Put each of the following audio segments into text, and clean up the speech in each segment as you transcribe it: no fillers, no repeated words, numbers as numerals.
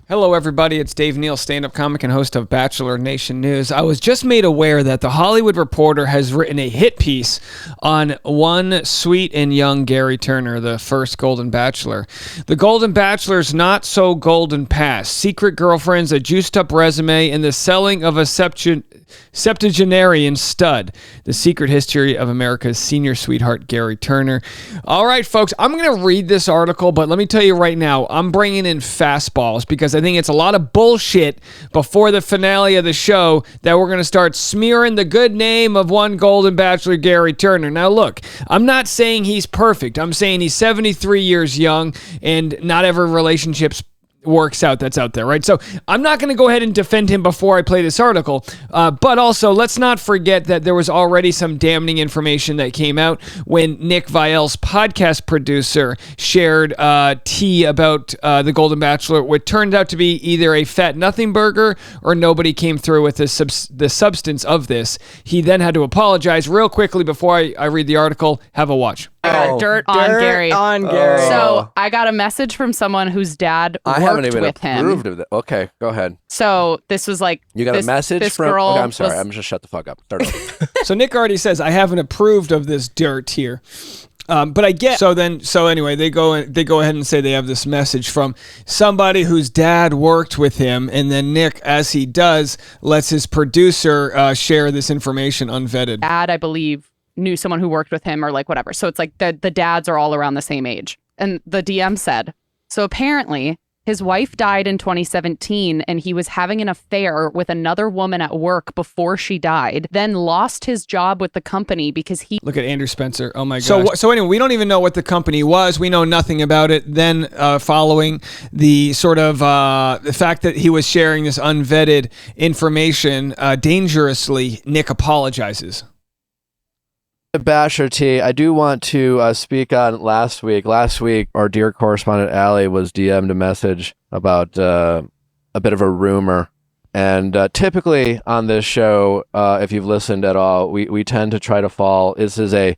Hello, everybody. It's Dave Neal, stand-up comic and host of Bachelor Nation News. I was just made aware that The Hollywood Reporter has written a hit piece on one sweet and young Gerry Turner, the first Golden Bachelor. The Golden Bachelor's not-so-golden past, secret girlfriends, a juiced-up resume, and the selling of a septuagenarian stud. The secret history of America's senior sweetheart, Gerry Turner. All right, folks, I'm going to read this article, but let me tell you right now, I'm bringing in fastballs because I think it's a lot of bullshit before the finale of the show that we're going to start smearing the good name of one Golden Bachelor, Gerry Turner. Now, look, I'm not saying he's perfect. I'm saying he's 73 years young, and not every relationship's works out that's out there, right? So I'm not going to go ahead and defend him before I play this article, but also let's not forget that there was already some damning information that came out when Nick Viall's podcast producer shared tea about the Golden Bachelor, which turned out to be either a fat nothing burger or nobody came through with the substance of this. He then had to apologize real quickly before I read the article. Have a watch. Dirt on Gerry. So I got a message from someone whose dad worked with him. Of it. Okay, go ahead. So this was like you got a message from. Girl okay, I'm sorry. I'm just shut the fuck up. Start over. So Nick already says I haven't approved of this dirt here. But I get so anyway they go ahead and say they have this message from somebody whose dad worked with him, and then Nick, as he does, lets his producer share this information unvetted. Dad, I believe, knew someone who worked with him or like whatever. So it's like the dads are all around the same age. And the DM said, so apparently his wife died in 2017 and he was having an affair with another woman at work before she died, then lost his job with the company because he... Look at Andrew Spencer. Oh my God. So anyway, we don't even know what the company was. We know nothing about it. Then following the sort of the fact that he was sharing this unvetted information dangerously, Nick apologizes. Basher T, I do want to speak on last week. Last week, our dear correspondent Allie was DM'd a message about a bit of a rumor. And typically on this show, if you've listened at all, we tend to try to fall. This is a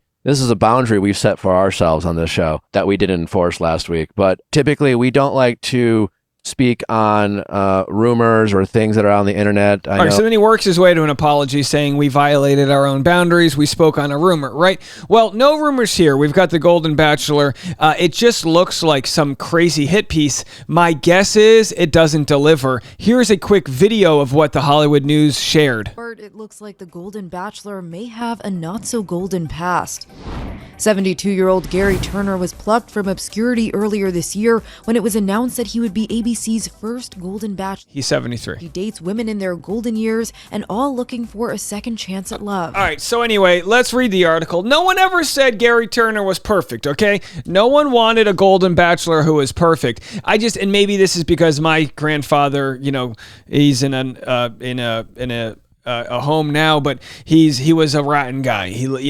boundary we've set for ourselves on this show that we didn't enforce last week. But typically, we don't like to speak on rumors or things that are on the internet. All right, so then he works his way to an apology saying we violated our own boundaries. We spoke on a rumor, right? Well, no rumors here. We've got the Golden Bachelor. It just looks like some crazy hit piece. My guess is it doesn't deliver. Here's a quick video of what the Hollywood News shared. It looks like the Golden Bachelor may have a not-so-golden past. 72-year-old Gerry Turner was plucked from obscurity earlier this year when it was announced that he would be ABC's first Golden Bachelor. He's 73. He dates women in their golden years and all looking for a second chance at love. All right, so anyway, let's read the article. No one ever said Gerry Turner was perfect, okay? No one wanted a Golden Bachelor who was perfect. And maybe this is because my grandfather, he's in a home now, but he was a rotten guy. He was.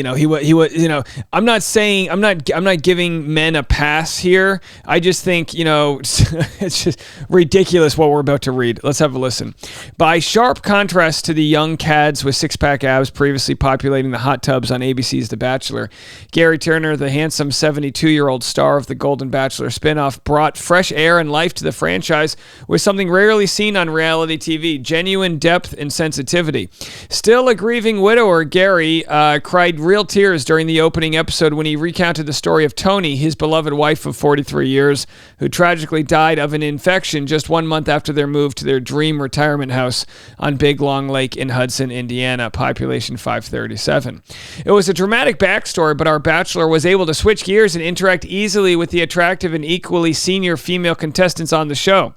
I'm not giving men a pass here. I just think it's just ridiculous what we're about to read. Let's have a listen. By sharp contrast to the young cads with six-pack abs previously populating the hot tubs on ABC's The Bachelor, Gerry Turner, the handsome 72-year-old star of the Golden Bachelor spinoff, brought fresh air and life to the franchise with something rarely seen on reality TV: genuine depth and sensitivity. Still a grieving widower, Gerry cried real tears during the opening episode when he recounted the story of Tony, his beloved wife of 43 years, who tragically died of an infection just 1 month after their move to their dream retirement house on Big Long Lake in Hudson, Indiana, population 537. It was a dramatic backstory, but our Bachelor was able to switch gears and interact easily with the attractive and equally senior female contestants on the show.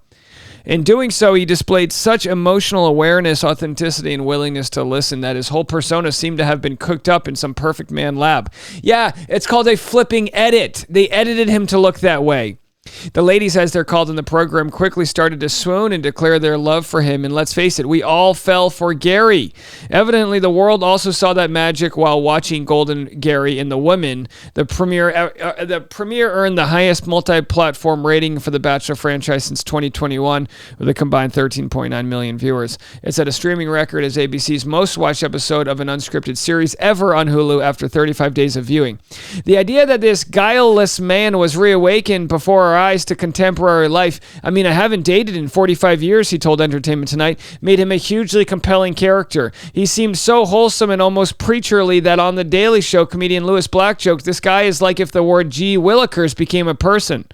In doing so, he displayed such emotional awareness, authenticity, and willingness to listen that his whole persona seemed to have been cooked up in some perfect man lab. Yeah, it's called a flipping edit. They edited him to look that way. The ladies, as they're called in the program, quickly started to swoon and declare their love for him. And let's face it, we all fell for Gerry. Evidently, the world also saw that magic while watching Golden Gerry and the Women. The premiere earned the highest multi-platform rating for the Bachelor franchise since 2021, with a combined 13.9 million viewers. It set a streaming record as ABC's most watched episode of an unscripted series ever on Hulu after 35 days of viewing. The idea that this guileless man was reawakened before our eyes to contemporary life. I mean, I haven't dated in 45 years, he told Entertainment Tonight, made him a hugely compelling character. He seemed so wholesome and almost preacherly that on The Daily Show, comedian Louis Black joked, this guy is like if the word G. Willikers became a person.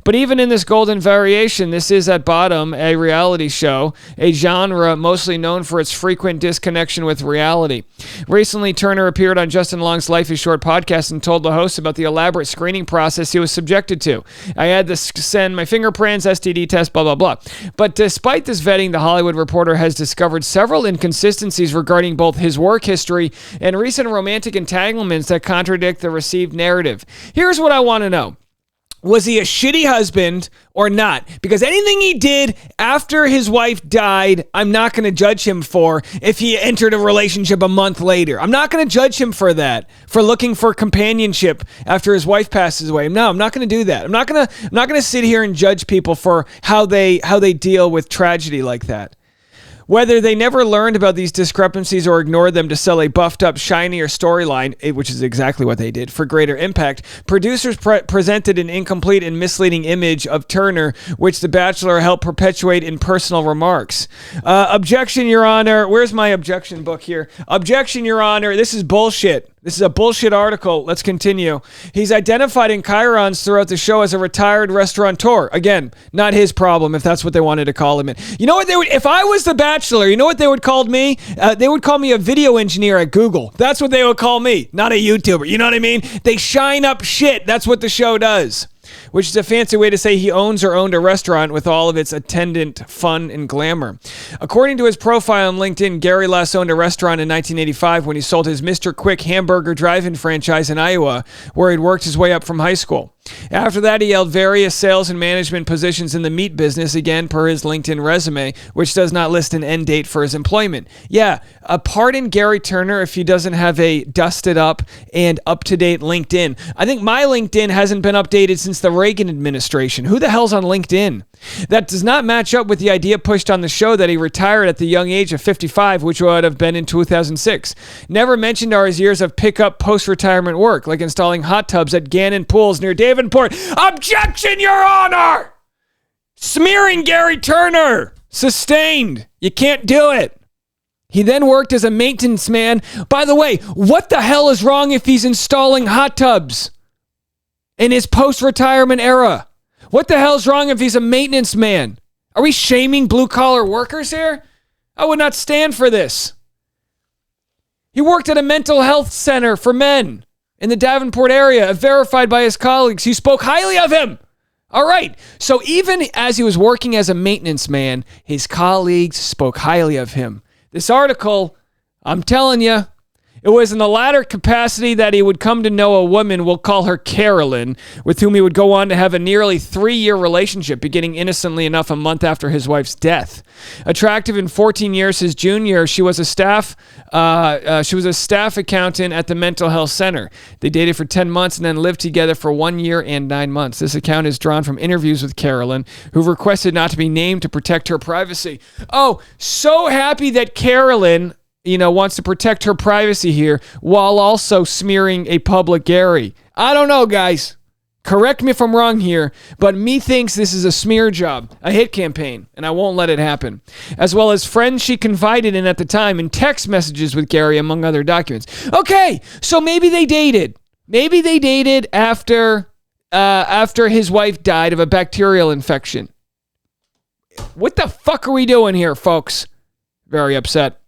But even in this golden variation, this is at bottom a reality show, a genre mostly known for its frequent disconnection with reality. Recently, Turner appeared on Justin Long's Life is Short podcast and told the host about the elaborate screening process he was subjected to. I had to send my fingerprints, STD test, blah, blah, blah. But despite this vetting, The Hollywood Reporter has discovered several inconsistencies regarding both his work history and recent romantic entanglements that contradict the received narrative. Here's what I want to know. Was he a shitty husband or not? Because anything he did after his wife died, I'm not going to judge him for if he entered a relationship a month later. I'm not going to judge him for that, for looking for companionship after his wife passes away. No, I'm not going to do that. I'm not going to sit here and judge people for how they deal with tragedy like that. Whether they never learned about these discrepancies or ignored them to sell a buffed-up, shinier storyline, which is exactly what they did, for greater impact, producers presented an incomplete and misleading image of Turner, which The Bachelor helped perpetuate in personal remarks. Objection, Your Honor. Where's my objection book here? Objection, Your Honor. This is bullshit. This is a bullshit article. Let's continue. He's identified in chyrons throughout the show as a retired restaurateur. Again, not his problem if that's what they wanted to call him. You know what they would, if I was The Bachelor, you know what they would call me? They would call me a video engineer at Google. That's what they would call me, not a YouTuber. You know what I mean? They shine up shit. That's what the show does. Which is a fancy way to say he owns or owned a restaurant with all of its attendant fun and glamour. According to his profile on LinkedIn, Gerry last owned a restaurant in 1985 when he sold his Mr. Quick hamburger drive-in franchise in Iowa, where he'd worked his way up from high school. After that, he held various sales and management positions in the meat business, again per his LinkedIn resume, which does not list an end date for his employment. Yeah, pardon Gerry Turner if he doesn't have a dusted up and up-to-date LinkedIn. I think my LinkedIn hasn't been updated since the Reagan administration. Who the hell's on LinkedIn? That does not match up with the idea pushed on the show that he retired at the young age of 55, which would have been in 2006. Never mentioned are his years of pick-up post-retirement work, like installing hot tubs at Gannon Pools near Davenport. Objection, Your Honor! Smearing Gerry Turner! Sustained. You can't do it. He then worked as a maintenance man. By the way, what the hell is wrong if he's installing hot tubs in his post-retirement era? What the hell's wrong if he's a maintenance man? Are we shaming blue-collar workers here? I would not stand for this. He worked at a mental health center for men in the Davenport area, verified by his colleagues who spoke highly of him. All right, so even as he was working as a maintenance man, his colleagues spoke highly of him. This article, I'm telling you, it was in the latter capacity that he would come to know a woman, we'll call her Carolyn, with whom he would go on to have a nearly 3-year relationship, beginning innocently enough a month after his wife's death. Attractive in 14 years, his junior, she was a staff accountant at the mental health center. They dated for 10 months and then lived together for 1 year and 9 months. This account is drawn from interviews with Carolyn, who requested not to be named to protect her privacy. Oh, so happy that Carolyn, wants to protect her privacy here while also smearing a public Gerry. I don't know, guys. Correct me if I'm wrong here, but me thinks this is a smear job, a hit campaign, and I won't let it happen. As well as friends she confided in at the time and text messages with Gerry, among other documents. Okay, so maybe they dated. Maybe they dated after his wife died of a bacterial infection. What the fuck are we doing here, folks? Very upset.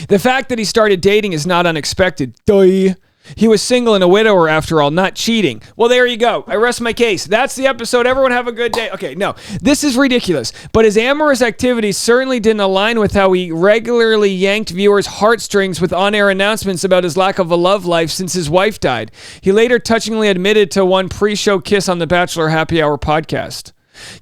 The fact that he started dating is not unexpected. Duh. He was single and a widower after all, not cheating. Well, there you go. I rest my case. That's the episode. Everyone have a good day. Okay, no, this is ridiculous. But his amorous activities certainly didn't align with how he regularly yanked viewers' heartstrings with on-air announcements about his lack of a love life since his wife died. He later touchingly admitted to one pre-show kiss on the Bachelor Happy Hour podcast.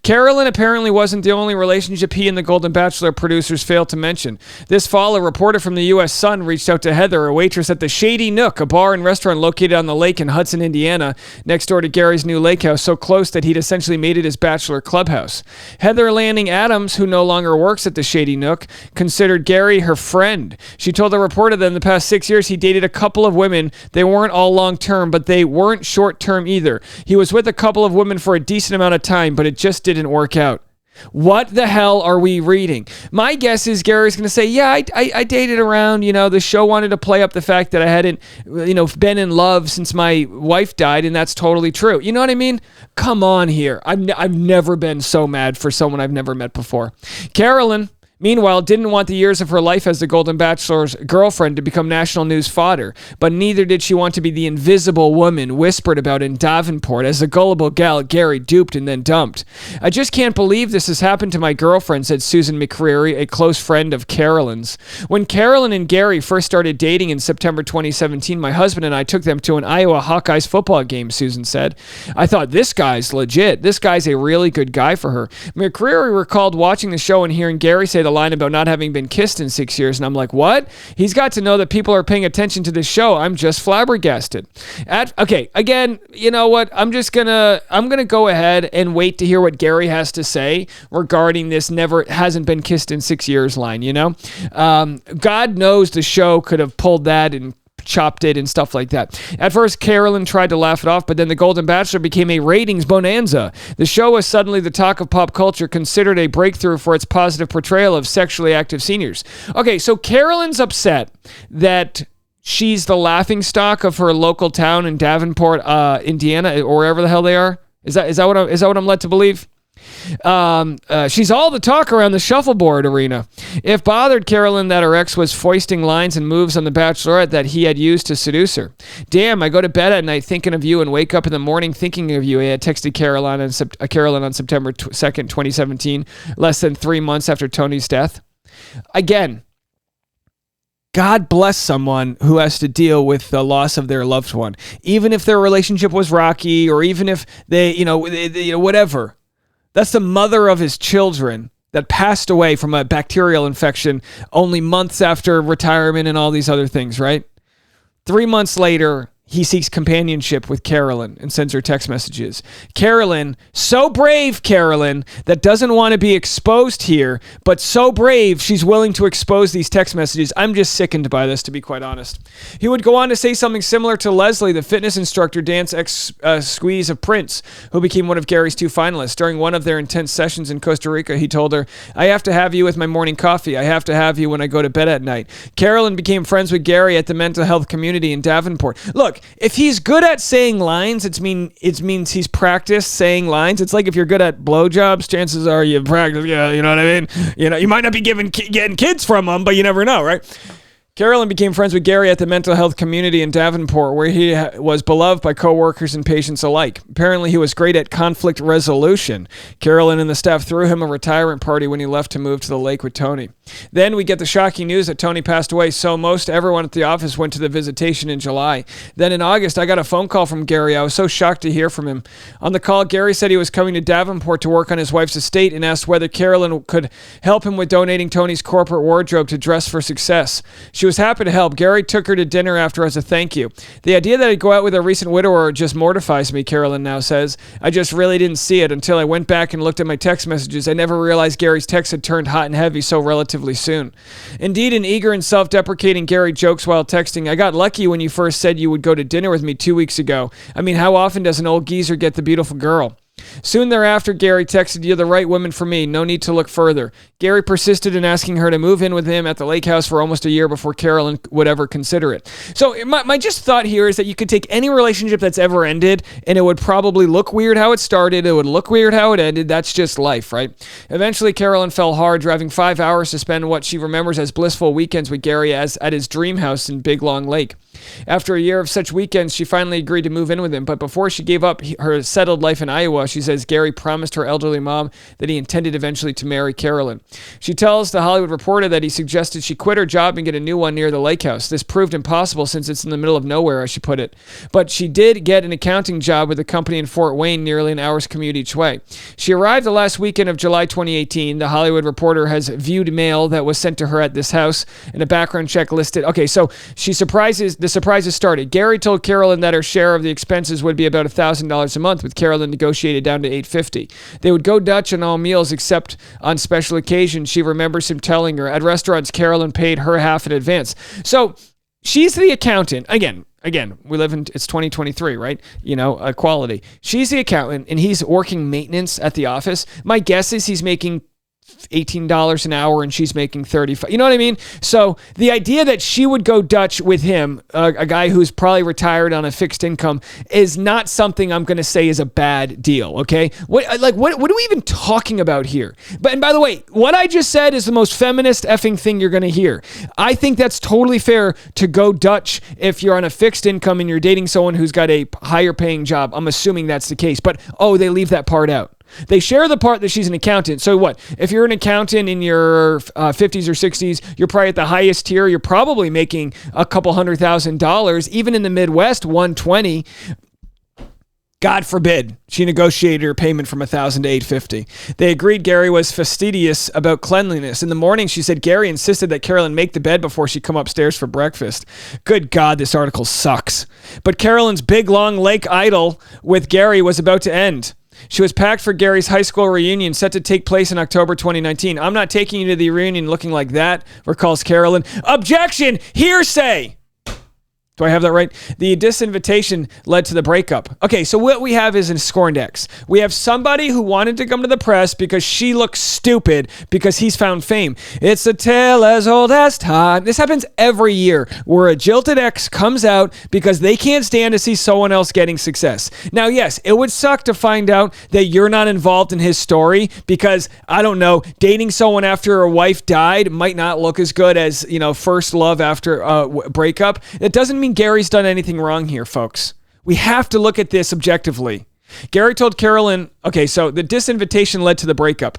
Carolyn apparently wasn't the only relationship he and the Golden Bachelor producers failed to mention. This fall, a reporter from the U.S. Sun reached out to Heather, a waitress at the Shady Nook, a bar and restaurant located on the lake in Hudson, Indiana, next door to Gerry's new lake house, so close that he'd essentially made it his bachelor clubhouse. Heather Lanning Adams, who no longer works at the Shady Nook, considered Gerry her friend. She told the reporter that in the past 6 years, he dated a couple of women. They weren't all long-term, but they weren't short-term either. He was with a couple of women for a decent amount of time, but it just didn't work out. What the hell are we reading? My guess is Gerry's going to say, yeah, I dated around, the show wanted to play up the fact that I hadn't, been in love since my wife died, and that's totally true. You know what I mean? Come on here. I've never been so mad for someone I've never met before. Carolyn, meanwhile, didn't want the years of her life as the Golden Bachelor's girlfriend to become national news fodder, but neither did she want to be the invisible woman whispered about in Davenport as the gullible gal Gerry duped and then dumped. I just can't believe this has happened to my girlfriend, said Susan McCreary, a close friend of Carolyn's. When Carolyn and Gerry first started dating in September 2017, my husband and I took them to an Iowa Hawkeyes football game, Susan said. I thought, this guy's legit. This guy's a really good guy for her. McCreary recalled watching the show and hearing Gerry say the line about not having been kissed in 6 years, and I'm like, what? He's got to know that people are paying attention to this show. I'm just flabbergasted. Okay, again, you know what? I'm gonna go ahead and wait to hear what Gerry has to say regarding this hasn't been kissed in 6 years line, God knows the show could have pulled that and chopped it and stuff like that. At first, Carolyn tried to laugh it off, but then The Golden Bachelor became a ratings bonanza. The show was suddenly the talk of pop culture, considered a breakthrough for its positive portrayal of sexually active seniors. Okay, so Carolyn's upset that she's the laughingstock of her local town in Davenport, Indiana, or wherever the hell they are. Is that what I'm led to believe? She's all the talk around the shuffleboard arena. It bothered Carolyn that her ex was foisting lines and moves on The Bachelorette that he had used to seduce her. Damn, I go to bed at night thinking of you and wake up in the morning thinking of you, I had texted Carolyn on September 2nd, 2017, less than 3 months after Tony's death. Again, God bless someone who has to deal with the loss of their loved one, even if their relationship was rocky, or even if they whatever. That's the mother of his children that passed away from a bacterial infection only months after retirement and all these other things, right? 3 months later, he seeks companionship with Carolyn and sends her text messages. Carolyn, so brave Carolyn, that doesn't want to be exposed here, but so brave she's willing to expose these text messages. I'm just sickened by this, to be quite honest. He would go on to say something similar to Leslie, the fitness instructor, dance squeeze of Prince, who became one of Gerry's 2 finalists. During one of their intense sessions in Costa Rica, he told her, I have to have you with my morning coffee. I have to have you when I go to bed at night. Carolyn became friends with Gerry at the mental health community in Davenport. Look, if he's good at saying lines, it means he's practiced saying lines. It's like if you're good at blowjobs, chances are you've practiced. Yeah, you know what I mean? You might not be getting kids from them, but you never know, right? Carolyn became friends with Gerry at the mental health community in Davenport, where he was beloved by coworkers and patients alike. Apparently, he was great at conflict resolution. Carolyn and the staff threw him a retirement party when he left to move to the lake with Tony. Then we get the shocking news that Tony passed away, so most everyone at the office went to the visitation in July. Then in August, I got a phone call from Gerry. I was so shocked to hear from him. On the call, Gerry said he was coming to Davenport to work on his wife's estate and asked whether Carolyn could help him with donating Tony's corporate wardrobe to Dress for Success. She was happy to help. Gerry took her to dinner after as a thank you. The idea that I'd go out with a recent widower just mortifies me, Carolyn now says. I just really didn't see it until I went back and looked at my text messages. I never realized Gerry's text had turned hot and heavy so relatively soon. Indeed, an eager and self-deprecating Gerry jokes while texting, I got lucky when you first said you would go to dinner with me 2 weeks ago. I mean, how often does an old geezer get the beautiful girl? Soon thereafter, Gerry texted, you're the right woman for me. No need to look further. Gerry persisted in asking her to move in with him at the lake house for almost a year before Carolyn would ever consider it. So my just thought here is that you could take any relationship that's ever ended and it would probably look weird how it started. It would look weird how it ended. That's just life, right? Eventually, Carolyn fell hard, driving 5 hours to spend what she remembers as blissful weekends with Gerry at his dream house in Big Long Lake. After a year of such weekends, she finally agreed to move in with him. But before she gave up her settled life in Iowa, she says Gerry promised her elderly mom that he intended eventually to marry Carolyn. She tells The Hollywood Reporter that he suggested she quit her job and get a new one near the lake house. This proved impossible since it's in the middle of nowhere, as she put it. But she did get an accounting job with a company in Fort Wayne, nearly an hour's commute each way. She arrived the last weekend of July 2018. The Hollywood Reporter has viewed mail that was sent to her at this house, and a background check listed. Okay, so the surprises started. Gerry told Carolyn that her share of the expenses would be about $1,000 a month, with Carolyn negotiated down to $850. They would go Dutch on all meals except on special occasions. She remembers him telling her at restaurants Carolyn paid her half in advance. So she's the accountant. Again, it's 2023, right? Equality. She's the accountant and he's working maintenance at the office. My guess is he's making $18 an hour and she's making $35. You know what I mean? So the idea that she would go Dutch with him, a guy who's probably retired on a fixed income, is not something I'm going to say is a bad deal. Okay. What are we even talking about here? And by the way, what I just said is the most feminist effing thing you're going to hear. I think that's totally fair to go Dutch if you're on a fixed income and you're dating someone who's got a higher paying job. I'm assuming that's the case, but they leave that part out. They share the part that she's an accountant. So what? If you're an accountant in your 50s or 60s, you're probably at the highest tier. You're probably making a couple $100,000. Even in the Midwest, 120. God forbid she negotiated her payment from $1,000 to $850. They agreed Gerry was fastidious about cleanliness. In the morning, she said Gerry insisted that Carolyn make the bed before she come upstairs for breakfast. Good God, this article sucks. But Carolyn's big, long lake idyll with Gerry was about to end. She was packed for Gerry's high school reunion set to take place in October 2019. I'm not taking you to the reunion looking like that, recalls Carolyn. Objection! Hearsay! Do I have that right? The disinvitation led to the breakup. Okay, so what we have is a scorned ex. We have somebody who wanted to come to the press because she looks stupid because he's found fame. It's a tale as old as time. This happens every year where a jilted ex comes out because they can't stand to see someone else getting success. Now, yes, it would suck to find out that you're not involved in his story because, I don't know, dating someone after a wife died might not look as good as, first love after a breakup. It doesn't mean Gerry's done anything wrong here, folks. We have to look at this objectively. Gerry told Carolyn, okay, so the disinvitation led to the breakup.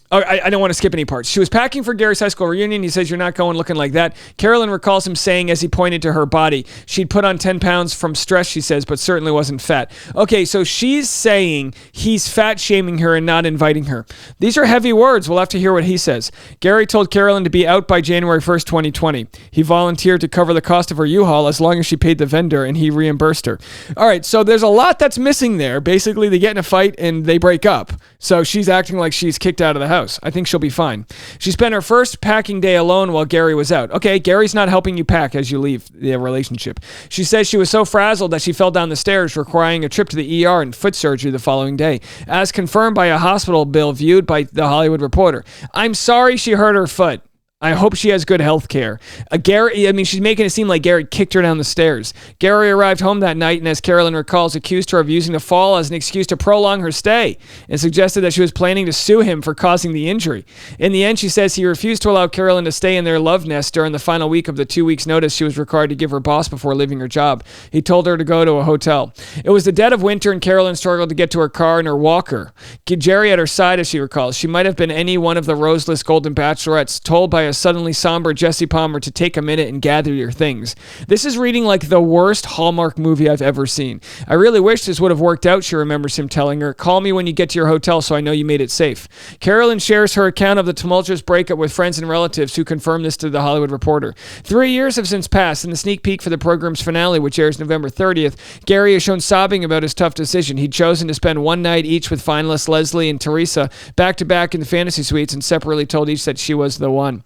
I don't want to skip any parts. She was packing for Gerry's high school reunion. He says, you're not going looking like that. Carolyn recalls him saying as he pointed to her body, she'd put on 10 pounds from stress, she says, but certainly wasn't fat. Okay, so she's saying he's fat shaming her and not inviting her. These are heavy words. We'll have to hear what he says. Gerry told Carolyn to be out by January 1st, 2020. He volunteered to cover the cost of her U-Haul as long as she paid the vendor and he reimbursed her. All right, so there's a lot that's missing there. Basically, they get in a fight and they break up. So she's acting like she's kicked out of the house. I think she'll be fine. She spent her first packing day alone while Gerry was out. Okay, Gary's not helping you pack as you leave the relationship. She says she was so frazzled that she fell down the stairs, requiring a trip to the ER and foot surgery the following day, as confirmed by a hospital bill viewed by The Hollywood Reporter. I'm sorry she hurt her foot. I hope she has good health care. She's making it seem like Gerry kicked her down the stairs. Gerry arrived home that night and, as Carolyn recalls, accused her of using the fall as an excuse to prolong her stay and suggested that she was planning to sue him for causing the injury. In the end, she says he refused to allow Carolyn to stay in their love nest during the final week of the 2 weeks notice she was required to give her boss before leaving her job. He told her to go to a hotel. It was the dead of winter and Carolyn struggled to get to her car and her walker. Gerry at her side, as she recalls. She might have been any one of the roseless golden bachelorettes, told by a suddenly somber Jesse Palmer to take a minute and gather your things. This is reading like the worst Hallmark movie I've ever seen. I really wish this would have worked out, she remembers him telling her. Call me when you get to your hotel so I know you made it safe. Carolyn shares her account of the tumultuous breakup with friends and relatives who confirmed this to The Hollywood Reporter. 3 years have since passed. In the sneak peek for the program's finale, which airs November 30th, Gerry is shown sobbing about his tough decision. He'd chosen to spend one night each with finalists Leslie and Teresa back-to-back in the fantasy suites and separately told each that she was the one.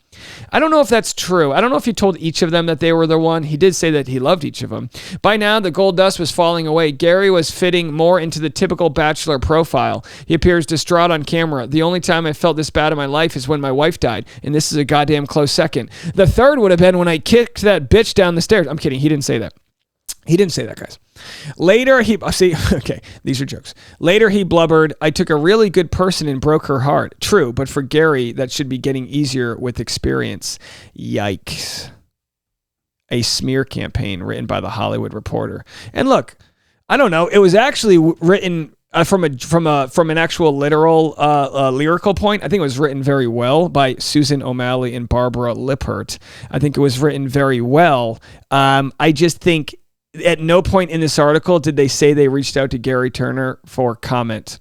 I don't know if that's true. I don't know if he told each of them that they were the one. He did say that he loved each of them. By now, the gold dust was falling away. Gerry was fitting more into the typical bachelor profile. He appears distraught on camera. The only time I felt this bad in my life is when my wife died, and this is a goddamn close second. The third would have been when I kicked that bitch down the stairs. I'm kidding. He didn't say that. He didn't say that, guys. Later, these are jokes. Later, he blubbered, I took a really good person and broke her heart. True, but for Gerry, that should be getting easier with experience. Yikes. a smear campaign written by the Hollywood Reporter. And look, I don't know. It was actually written from an actual literal lyrical point. I think it was written very well by Susan O'Malley and Barbara Lippert. I think it was written very well. I just think at no point in this article did they say they reached out to Gerry Turner for comment.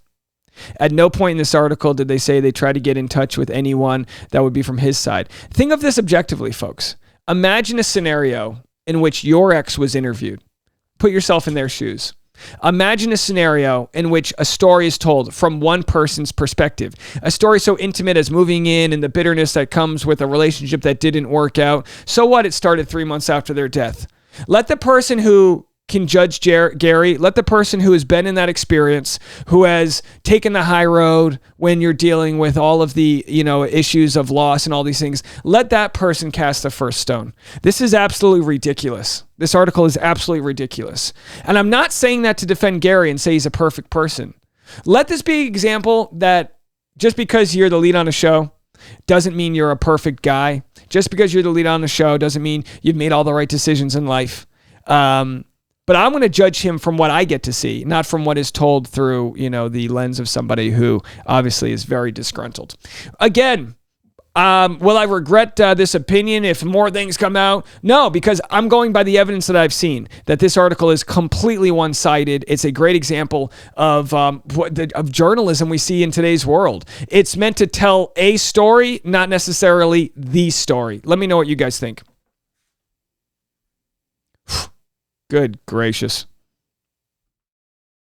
At no point in this article did they say they tried to get in touch with anyone that would be from his side. Think of this objectively, folks. Imagine a scenario in which your ex was interviewed. Put yourself in their shoes. Imagine a scenario in which a story is told from one person's perspective. A story so intimate as moving in and the bitterness that comes with a relationship that didn't work out. So what? It started 3 months after their death. Let the person who can judge Gerry, let the person who has been in that experience, who has taken the high road when you're dealing with all of the, issues of loss and all these things, let that person cast the first stone. This is absolutely ridiculous. This article is absolutely ridiculous. And I'm not saying that to defend Gerry and say he's a perfect person. Let this be an example that just because you're the lead on a show doesn't mean you're a perfect guy. Just because you're the lead on the show doesn't mean you've made all the right decisions in life. But I'm going to judge him from what I get to see, not from what is told through, the lens of somebody who obviously is very disgruntled. Again, will I regret this opinion if more things come out? No, because I'm going by the evidence that I've seen, that this article is completely one-sided. It's a great example of journalism we see in today's world. It's meant to tell a story, not necessarily the story. Let me know what you guys think. Good gracious.